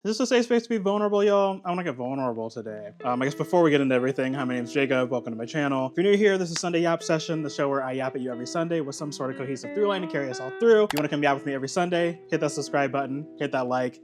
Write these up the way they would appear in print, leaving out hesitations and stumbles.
Is this a safe space to be vulnerable, y'all? I want to get vulnerable today. I guess before we get into everything, hi, my name's Jacob. Welcome to my channel. If you're new here, this is Sunday Yap Session, the show where I yap at you every Sunday with some sort of cohesive through line to carry us all through. If you want to come yap with me every Sunday, hit that subscribe button, hit that like.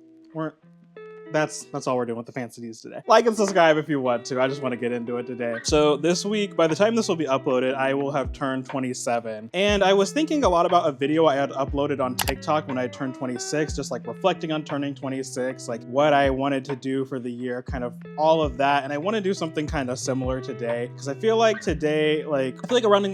That's all we're doing with the fancy D's today. Like and subscribe if you want to. I just want to get into it today. So this week, by the time this will be uploaded, I will have turned 27. And I was thinking a lot about a video I had uploaded on TikTok when I turned 26, just like reflecting on turning 26, like what I wanted to do for the year, kind of all of that. And I want to do something kind of similar today because I feel like today,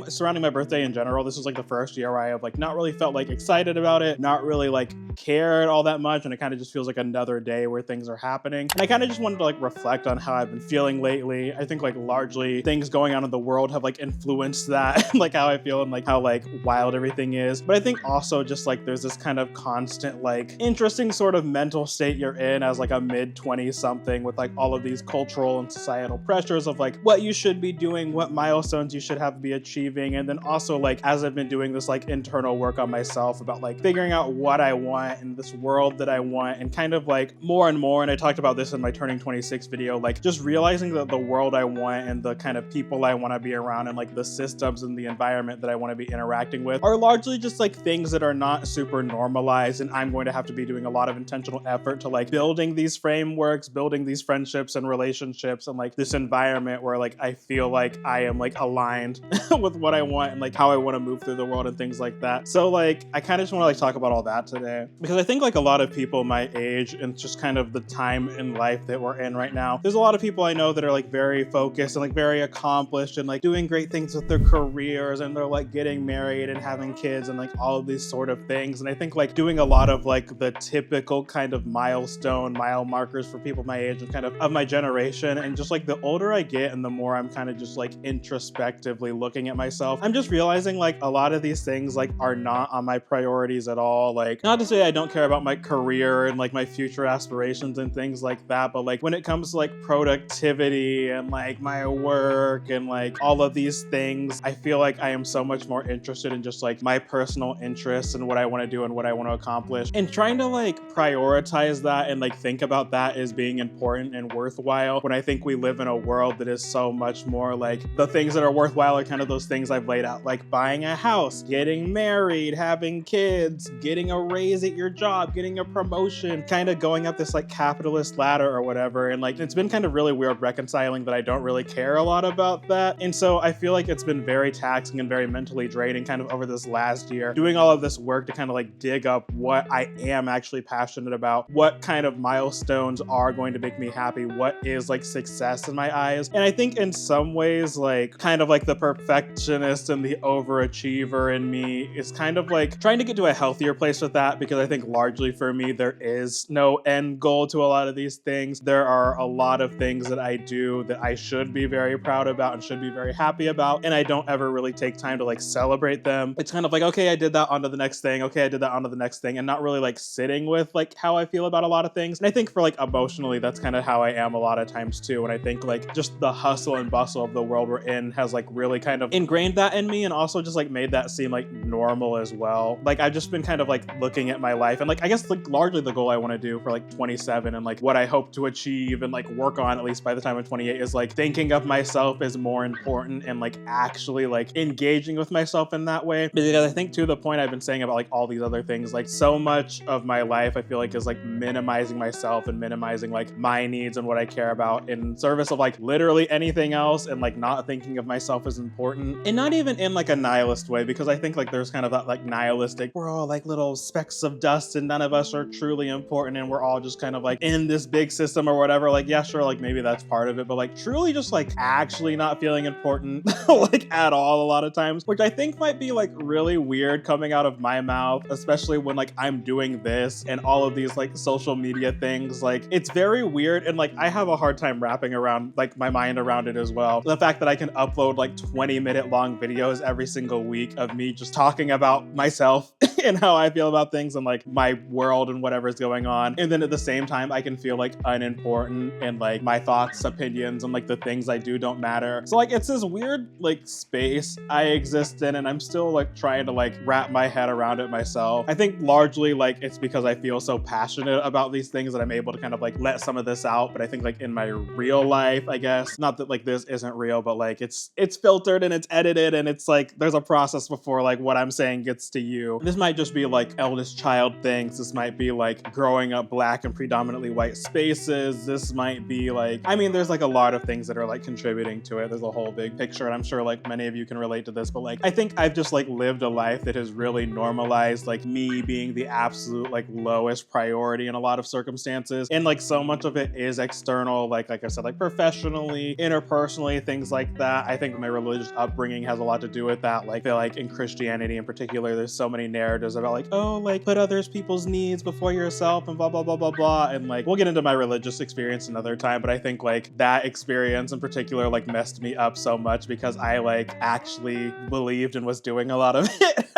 surrounding my birthday in general, this was like the first year where I have like not really felt like excited about it, not really like cared all that much, and it kind of just feels like another day where things are happening. And I kind of just wanted to like reflect on how I've been feeling lately. I think like largely things going on in the world have like influenced that, like how I feel and like how like wild everything is. But I think also just like there's this kind of constant like interesting sort of mental state you're in as like a mid-20 something with like all of these cultural and societal pressures of like what you should be doing, what milestones you should have to be achieving. And then also like as I've been doing this like internal work on myself about like figuring out what I want in this world that I want, and kind of like more and more, and I talked about this in my turning 26 video, like just realizing that the world I want and the kind of people I want to be around and like the systems and the environment that I want to be interacting with are largely just like things that are not super normalized, and I'm going to have to be doing a lot of intentional effort to like building these frameworks, building these friendships and relationships, and like this environment where like I feel like I am like aligned with what I want and like how I want to move through the world and things like that. So like I kind of just want to like talk about all that today because I think like a lot of people my age and just kind of the time in life that we're in right now, there's a lot of people I know that are like very focused and like very accomplished and like doing great things with their careers, and they're like getting married and having kids and like all of these sort of things. And I think like doing a lot of like the typical kind of mile markers for people my age and kind of my generation. And just like the older I get and the more I'm kind of just like introspectively looking at myself, I'm just realizing like a lot of these things like are not on my priorities at all. Like, not to say I don't care about my career and like my future aspirations and things like that, but like when it comes to like productivity and like my work and like all of these things, I feel like I am so much more interested in just like my personal interests and what I want to do and what I want to accomplish, and trying to like prioritize that and like think about that as being important and worthwhile, when I think we live in a world that is so much more like the things that are worthwhile are kind of those things I've laid out, like buying a house, getting married, having kids, getting a raise at your job, getting a promotion, kind of going up this like capitalist ladder or whatever. And like it's been kind of really weird reconciling that I don't really care a lot about that. And so I feel like it's been very taxing and very mentally draining kind of over this last year, doing all of this work to kind of like dig up what I am actually passionate about, what kind of milestones are going to make me happy, what is like success in my eyes. And I think in some ways like kind of like the perfectionist and the overachiever in me is kind of like trying to get to a healthier place with that, because I think largely for me there is no end goal to a lot of these things. There are a lot of things that I do that I should be very proud about and should be very happy about, and I don't ever really take time to like celebrate them. It's kind of like, okay, I did that, onto the next thing, okay, I did that, onto the next thing, and not really like sitting with like how I feel about a lot of things. And I think for like emotionally, that's kind of how I am a lot of times too. And I think like just the hustle and bustle of the world we're in has like really kind of ingrained that in me, and also just like made that seem like normal as well. Like I've just been kind of like looking at my life and like I guess like largely the goal I want to do for like 27 and like what I hope to achieve and like work on at least by the time I'm 28 is like thinking of myself as more important and like actually like engaging with myself in that way. Because I think to the point I've been saying about like all these other things, like so much of my life I feel like is like minimizing myself and minimizing like my needs and what I care about in service of like literally anything else, and like not thinking of myself as important. And not even in like a nihilist way, because I think like there's kind of that like nihilistic, we're all like little specks of dust and none of us are truly important and we're all just kind of like in this big system or whatever. Like yeah, sure, like maybe that's part of it, but like truly just like actually not feeling important like at all a lot of times, which I think might be like really weird coming out of my mouth, especially when like I'm doing this and all of these like social media things. Like it's very weird, and like I have a hard time wrapping around like my mind around it as well. The fact that I can upload like 20-minute long videos every single week of me just talking about myself and how I feel about things and like my world and whatever's going on. And then at the same time, I can feel like unimportant and like my thoughts, opinions, and like the things I do don't matter. So like it's this weird like space I exist in, and I'm still like trying to like wrap my head around it myself. I think largely like it's because I feel so passionate about these things that I'm able to kind of like let some of this out. But I think like in my real life, I guess, not that like this isn't real, but like it's filtered and it's edited and it's like there's a process before like what I'm saying gets to you. This might just be like eldest child things. This might be like growing up Black and predominantly white spaces. This might be like, I mean, there's like a lot of things that are like contributing to it. There's a whole big picture, and I'm sure like many of you can relate to this, but like I think I've just like lived a life that has really normalized like me being the absolute like lowest priority in a lot of circumstances. And like so much of it is external, like I said, like professionally, interpersonally, things like that. I think my religious upbringing has a lot to do with that. Like I feel like in Christianity in particular, there's so many narratives about like, oh, like put others people's needs before yourself and blah, blah, blah, blah, blah. And like, we'll get into my religious experience another time, but I think like that experience in particular like messed me up so much because I like actually believed and was doing a lot of it.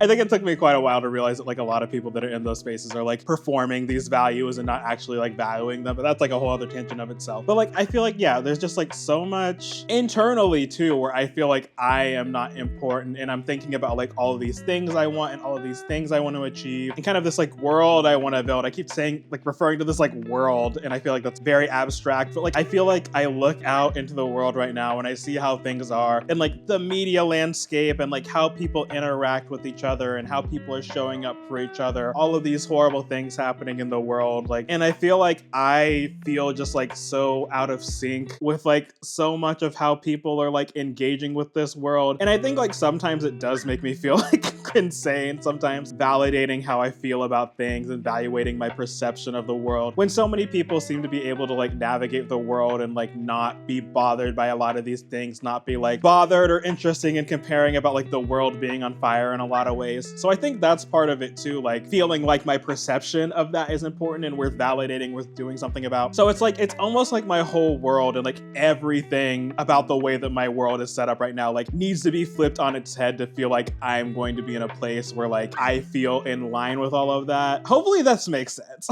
I think it took me quite a while to realize that like a lot of people that are in those spaces are like performing these values and not actually like valuing them, but that's like a whole other tangent of itself. But like I feel like, yeah, there's just like so much internally too where I feel like I am not important, and I'm thinking about like all of these things I want and all of these things I want to achieve and kind of this like world I want to build. I keep saying like referring to this like world, and I feel like that's very abstract, but like I feel like I look out into the world right now and I see how things are and like the media landscape and like how people interact with each other and how people are showing up for each other, all of these horrible things happening in the world, like, and I feel like I feel just like so out of sync with like so much of how people are like engaging with this world. And I think like sometimes it does make me feel like insane, sometimes validating how I feel about things and evaluating my perception of the world when so many people seem to be able to like navigate the world and like not be bothered by a lot of these things, not be like bothered or interesting in comparing about like the world being on fire in a lot of ways. So I think that's part of it too, like feeling like my perception of that is important and worth validating, worth doing something about. So it's like, it's almost like my whole world and like everything about the way that my world is set up right now like needs to be flipped on its head to feel like I'm going to be in a place where like I feel in line with all of that. Hopefully this makes sense.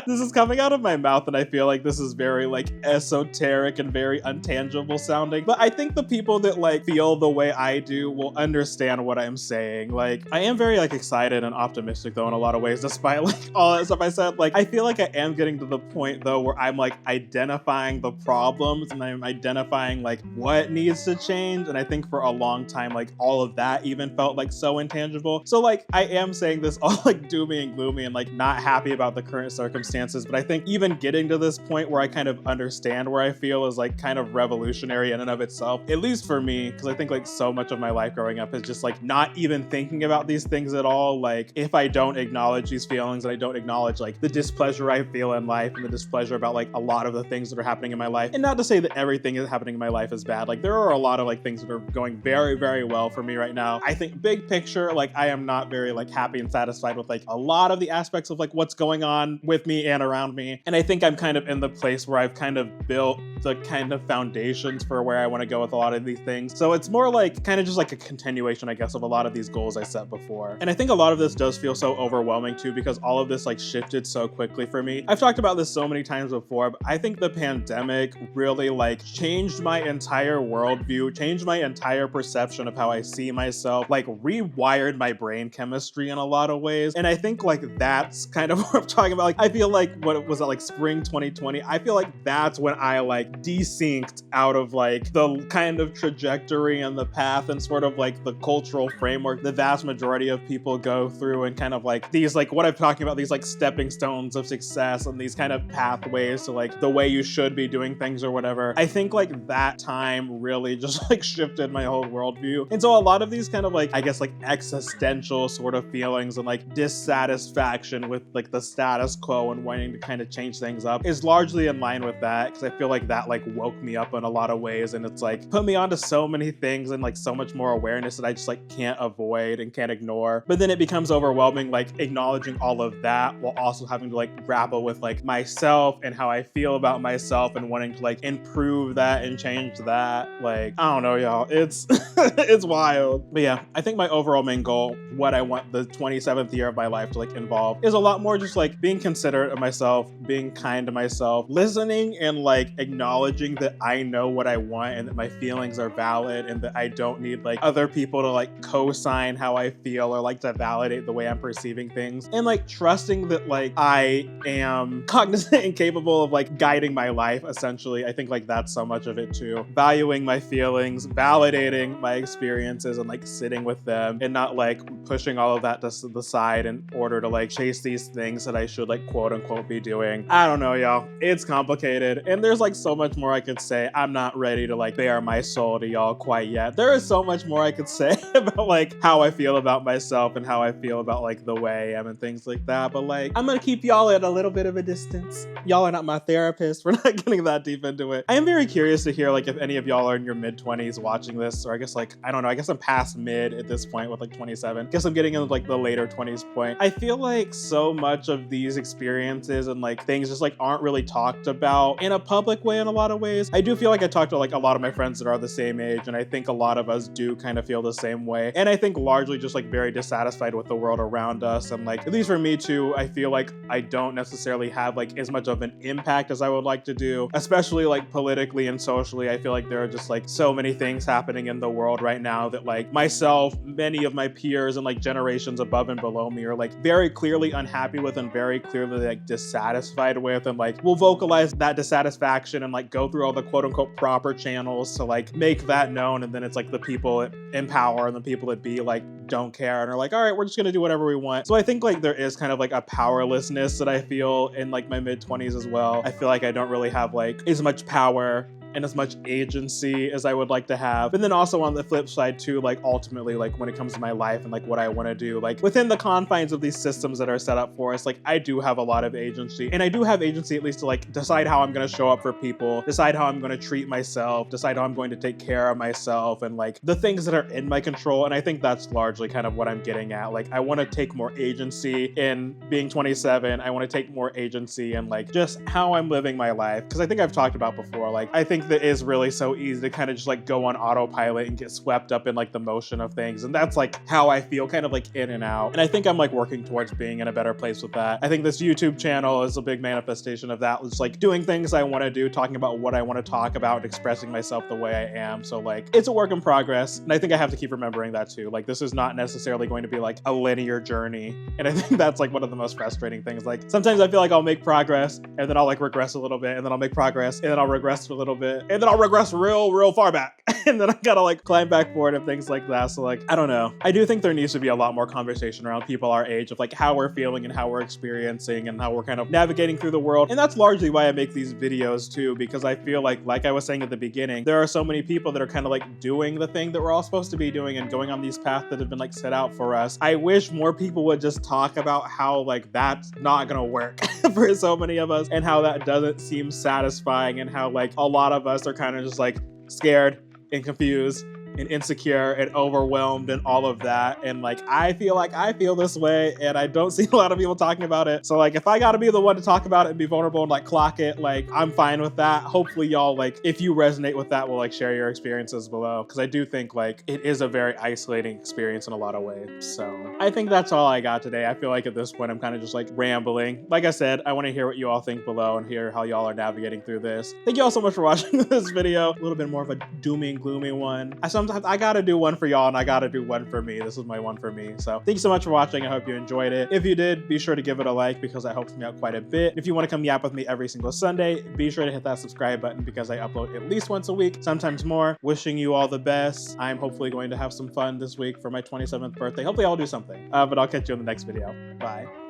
This is coming out of my mouth and I feel like this is very like esoteric and very untangible sounding, but I think the people that like feel the way I do will understand what I'm saying. Like I am very like excited and optimistic though in a lot of ways, despite like all that stuff I said. Like I feel like I am getting to the point though where I'm like identifying the problems and I'm identifying like what needs to change. And I think for a long time like all of that even felt like so intangible. So like I am saying this all like doomy and gloomy and like not happy about the current circumstances, but I think even getting to this point where I kind of understand where I feel is like kind of revolutionary in and of itself, at least for me, because I think like so much of my life growing up is just like not even thinking about these things at all. Like if I don't acknowledge these feelings and I don't acknowledge like the displeasure I feel in life and the displeasure about like a lot of the things that are happening in my life, and not to say that everything is happening in my life is bad, like there are a lot of like things that are going very, very well for me right now. I think big picture, like I am not very like happy and satisfied with like a lot of the aspects of like what's going on with me and around me. And I think I'm kind of in the place where I've kind of built the kind of foundations for where I want to go with a lot of these things. So it's more like kind of just like a continuation, I guess, of a lot of these goals I set before. And I think a lot of this does feel so overwhelming too, because all of this like shifted so quickly for me. I've talked about this so many times before, but I think the pandemic really like changed my entire worldview, changed my entire perception of how I see myself, like rewired my brain chemistry in a lot of ways. And I think like that's kind of what I'm talking about. Like I feel like, what was that, like spring 2020? I feel like that's when I like desynced out of like the kind of trajectory and the path and sort of like the cultural framework the vast majority of people go through, and kind of like these like what I'm talking about, these like stepping stones of success and these kind of pathways to like the way you should be doing things or whatever. I think like that time really just like shifted my whole worldview. And so a lot of these kind of like, I guess like existential sort of feelings and like dissatisfaction with like the status quo and wanting to kind of change things up is largely in line with that, because I feel like that like woke me up in a lot of ways, and it's like put me onto so many things and like so much more awareness that I just like can't avoid and can't ignore. But then it becomes overwhelming, like acknowledging all of that while also having to like grapple with like myself and how I feel about myself and wanting to like improve that and change that. Like I don't know, y'all, it's it's wild. But yeah, I think my overall overall main goal, what I want the 27th year of my life to like involve, is a lot more just like being considerate of myself, being kind to myself, listening and like acknowledging that I know what I want and that my feelings are valid and that I don't need like other people to like co-sign how I feel or like to validate the way I'm perceiving things, and like trusting that like I am cognizant and capable of like guiding my life. Essentially, I think like that's so much of it too. Valuing my feelings, validating my experiences, and like sitting with them and not like pushing all of that to the side in order to like chase these things that I should like quote unquote be doing. I don't know, y'all. It's complicated and there's like so much more I could say. I'm not ready to like bare my soul to y'all quite yet. There is so much more I could say about like how I feel about myself and how I feel about like the way I am and things like that. But like, I'm gonna keep y'all at a little bit of a distance. Y'all are not my therapist. We're not getting that deep into it. I am very curious to hear like if any of y'all are in your mid-20s watching this, or I guess like, I don't know, I guess I'm past mid at this point with like 27. I guess I'm getting into like the later 20s point. I feel like so much of these experiences and like things just like aren't really talked about in a public way in a lot of ways. I do feel like I talk to like a lot of my friends that are the same age, and I think a lot of us do kind of feel the same way. And I think largely just like very dissatisfied with the world around us. And like, at least for me too, I feel like I don't necessarily have like as much of an impact as I would like to do, especially like politically and socially. I feel like there are just like so many things happening in the world right now that like myself, many of my peers and like generations above and below me are like very clearly unhappy with and very clearly like dissatisfied with, and like will vocalize that dissatisfaction and like go through all the quote unquote proper channels to like make that known. And then it's like the people in power and the people that be like don't care and are like, all right, we're just gonna do whatever we want. So I think like there is kind of like a powerlessness that I feel in like my mid-20s as well. I feel like I don't really have like as much power and as much agency as I would like to have. But then also on the flip side too, like ultimately, like when it comes to my life and like what I want to do, like within the confines of these systems that are set up for us, like I do have a lot of agency, and I do have agency at least to like decide how I'm going to show up for people, decide how I'm going to treat myself, decide how I'm going to take care of myself, and like the things that are in my control. And I think that's largely kind of what I'm getting at. Like I want to take more agency in being 27. I want to take more agency in like just how I'm living my life. Because I think I've talked about before, like I think that is really so easy to kind of just like go on autopilot and get swept up in like the motion of things. And that's like how I feel, kind of like in and out. And I think I'm like working towards being in a better place with that. I think this YouTube channel is a big manifestation of that. It's like doing things I want to do, talking about what I want to talk about, and expressing myself the way I am. So like it's a work in progress. And I think I have to keep remembering that too. Like this is not necessarily going to be like a linear journey. And I think that's like one of the most frustrating things. Like sometimes I feel like I'll make progress and then I'll like regress a little bit, and then I'll make progress and then I'll regress a little bit, and then I'll regress real far back. And then I gotta like climb back forward and things like that. So like, I don't know. I do think there needs to be a lot more conversation around people our age of like how we're feeling and how we're experiencing and how we're kind of navigating through the world. And that's largely why I make these videos too, because I feel like I was saying at the beginning, there are so many people that are kind of like doing the thing that we're all supposed to be doing and going on these paths that have been like set out for us. I wish more people would just talk about how like that's not gonna work for so many of us, and how that doesn't seem satisfying, and how like a lot of us are kind of just like scared and confused and insecure and overwhelmed and all of that. And like I feel this way, and I don't see a lot of people talking about it. So like if I gotta be the one to talk about it and be vulnerable and like clock it, like I'm fine with that. Hopefully y'all, like if you resonate with that, will like share your experiences below, because I do think like it is a very isolating experience in a lot of ways. So I think that's all I got today. I feel like at this point I'm kind of just like rambling. Like I said, I want to hear what you all think below and hear how y'all are navigating through this. Thank you all so much for watching this video. A little bit more of a doomy and gloomy one. I gotta do one for y'all, and I gotta do one for me. This is my one for me. So thank you so much for watching. I hope you enjoyed it. If you did, be sure to give it a like, because that helps me out quite a bit. If you want to come yap with me every single Sunday, be sure to hit that subscribe button, because I upload at least once a week, sometimes more. Wishing you all the best. I'm hopefully going to have some fun this week for my 27th birthday. Hopefully I'll do something, but I'll catch you in the next video. Bye.